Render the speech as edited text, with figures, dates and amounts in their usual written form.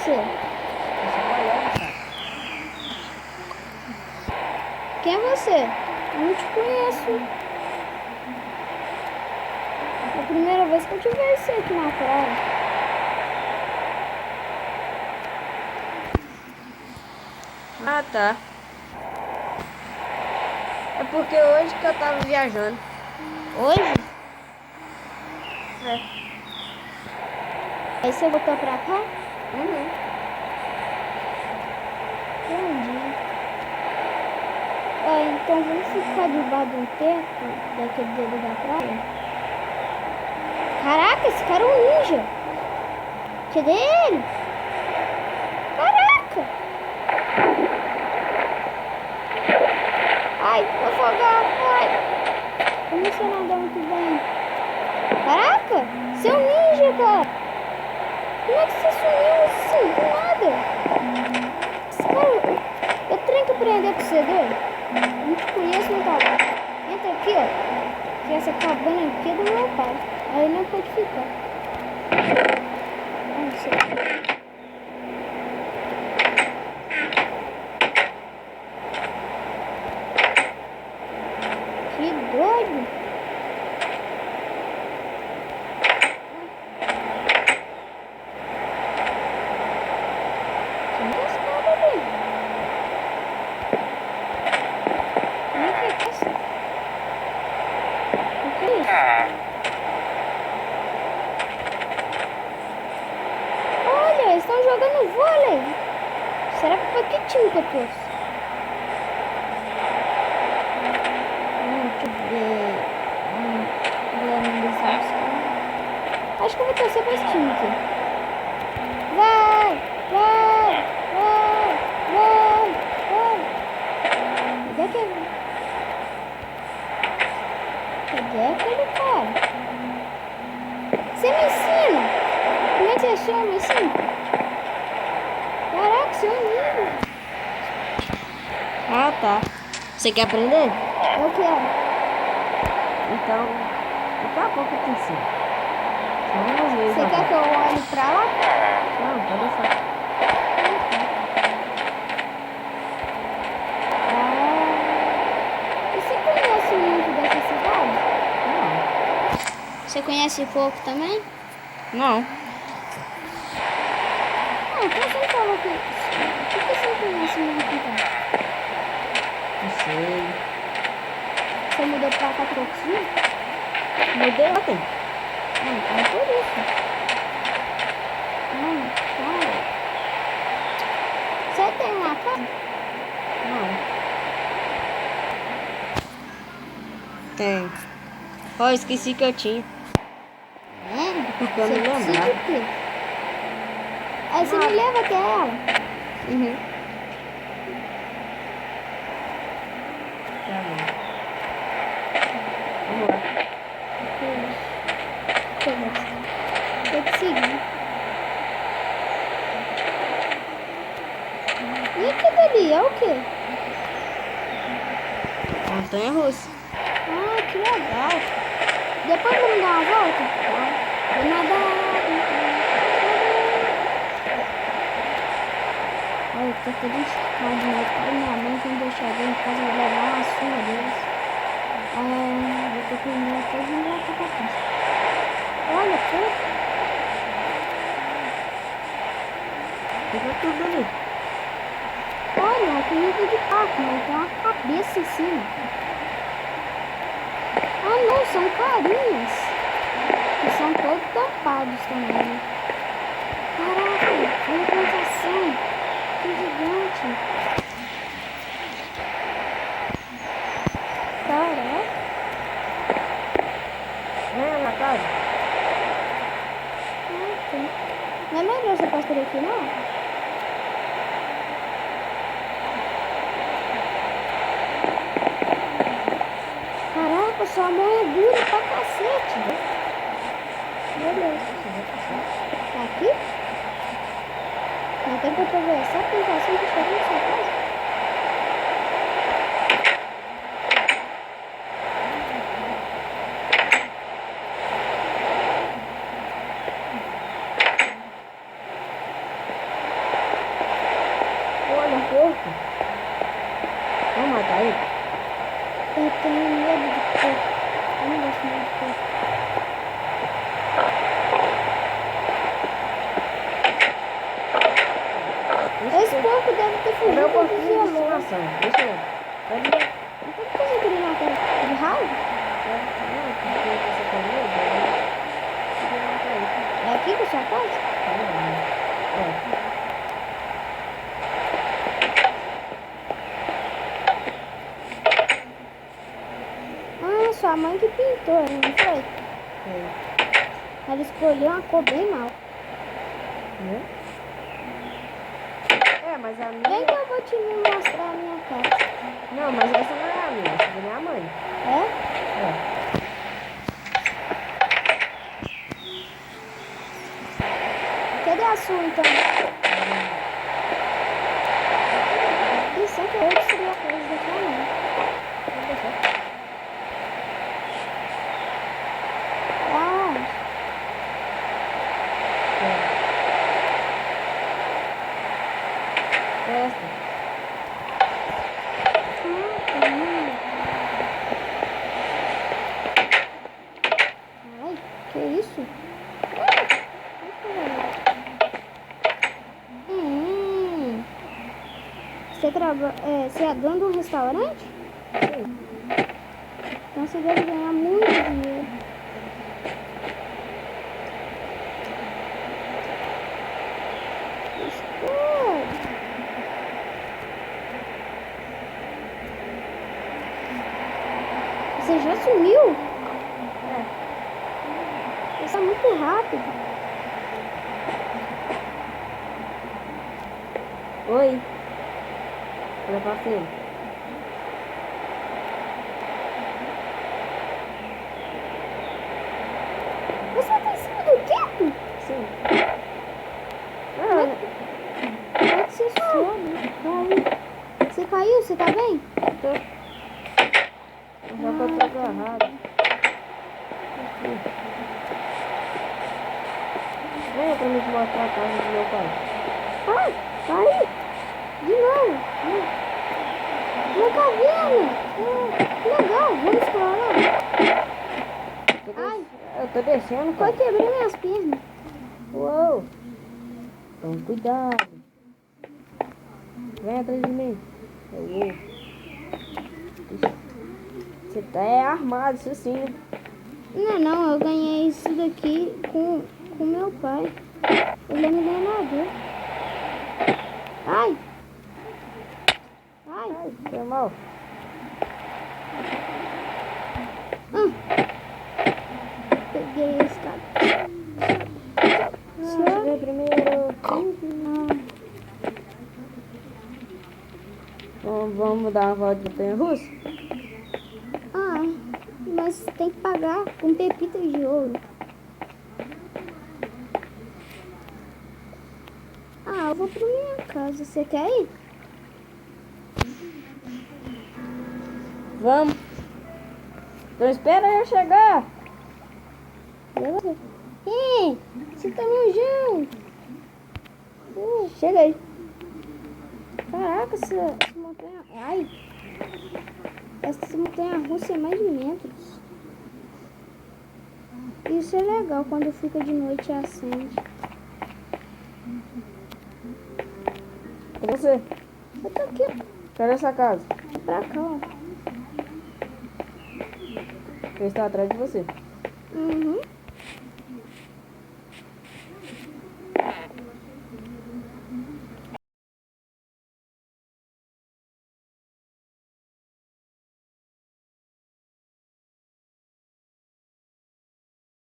você? Quem é você? Eu não te conheço. É a primeira vez que eu te vejo você aqui na praia. Ah, tá. É porque hoje que eu tava viajando. Hoje? É. Aí você voltou pra cá? Uhum. Entendi. É, então vamos ficar debaixo de um teto daquele dele da praia? Caraca, esse cara é um ninja. Cadê ele? Caraca! Ai, vou afogar. Ai. Eu não sei nadar muito bem. Caraca! Você é um ninja, cara! Como é que você sumiu assim? Do nada! Esse cara... Eu tenho que aprender com você, doido. Eu não te conheço, não tá bom. Entra aqui, ó. Que essa cabana aqui é do meu pai. Aí não pode ficar. Ai, não sei. Que doido! Quem é esse cara ali? Como é que é isso? O que é isso? Olha, eles estão jogando vôlei. Será que foi que time que eu trouxe? Deixa eu ver. Analisar os caras. Acho que eu vou torcer pra esse time aqui. Vai! Vai! Vai! Vai! Vai! Cadê aquele? Cadê aquele cara? Você me ensina? Como é que você chama assim? Caraca, você é um livro. Ah, tá. Você quer aprender? Eu quero. Então, daqui a pouco eu te ensino. Só umas vezes. Você quer que eu olhe pra lá? Não, pode deixar. E você conhece muito dessa cidade? Não. Você conhece pouco também? Não. Ah, então você falou que... Por que você conhece muito então? Não sei. Você mudou pra cá pouquinho? Mudei ontem. Então é por isso. Cara. Você tem uma casa? Não. Tem. Ó, esqueci que eu tinha. Porque eu Você não precisa lembrava. de quê? Aí você me leva até ela. Uhum. Tá bom. Vamos lá. Tem que seguir. E aquilo ali é o quê? Montanha russa. Ah, que legal. Depois vamos dar uma volta? Vou nadar. Olha, eu tô todo esticado. Meu pai e minha mãe, quando eu chegar em casa, vou levar uma surra deles. Vou ter que ir até de volta pra casa. Olha, pô. Fica tudo ali. Olha, uma comida de pato, mas tem uma cabeça em cima. Ah, não, são carinhas. E são todos tampados também. Caraca, olha a plantação. Que gigante. Caraca. Vem na casa. Não é melhor você passar por aqui, não? Caraca, sua mão é dura pra cacete. Beleza. Tá aqui? Não tem pra atravessar a plantação que chegou na sua casa? porco. Vamos matar ele? Eu tenho medo de porco. Eu não gosto muito de porco. Esse porco deve ter É fugido meu do porquinho de zoológico. estimação. Deixa eu. Pode ver. Então por que você queria matar de raiva? Não, porque você tá medo. Eu queria matar ele. É aqui que sua casa? É. Ah, sua mãe que pintou, não foi? É. Ela escolheu uma cor bem mal. Né? É, mas a Vem minha... que eu vou te mostrar a minha casa. Não, mas essa não é a minha, essa é da minha mãe. É? É. Cadê a sua então? E sempre eu destruí a coisa da sua mãe. Vou deixar. Ah, É. Essa. ai, que isso? Você é dono de um restaurante? Sim. Então você deve ganhar muito dinheiro. Escuta. Você já sumiu? É. Isso é muito rápido. Oi. Olha pra frente. Você tá em cima do teto? Sim. Como é que você sobe? Você caiu? Você tá bem? Tô. Já que eu tô agarrado. Venha pra me mostrar a casa do meu pai. Ai, caiu. De novo. Uma caverna. Que legal. Vamos explorar. Ai. Eu tô descendo, Foi cara. quebrar minhas pernas. Uou. Então, cuidado. Vem atrás de mim. Uou. Você tá armado, isso sim, né? Não, eu ganhei isso daqui com meu pai. Ele é milenador. Ai. Ai. Ai, foi mal. Peguei esse cara. Cheguei primeiro. Vamos dar uma volta de montanha-russa? Ah, mas tem que pagar com pepitas de ouro. Ah, eu vou pra minha casa. Você quer ir? Vamos. Então espera eu chegar. Beleza? Ih, você tá nojão. Chega aí. Caraca, essa montanha... Ai. Essa montanha-russa é mais de metros. Isso é legal quando fica de noite e acende. E você? Eu tô aqui, ó. Cadê essa casa? Pra cá, ó. Eu estou atrás de você. Uhum.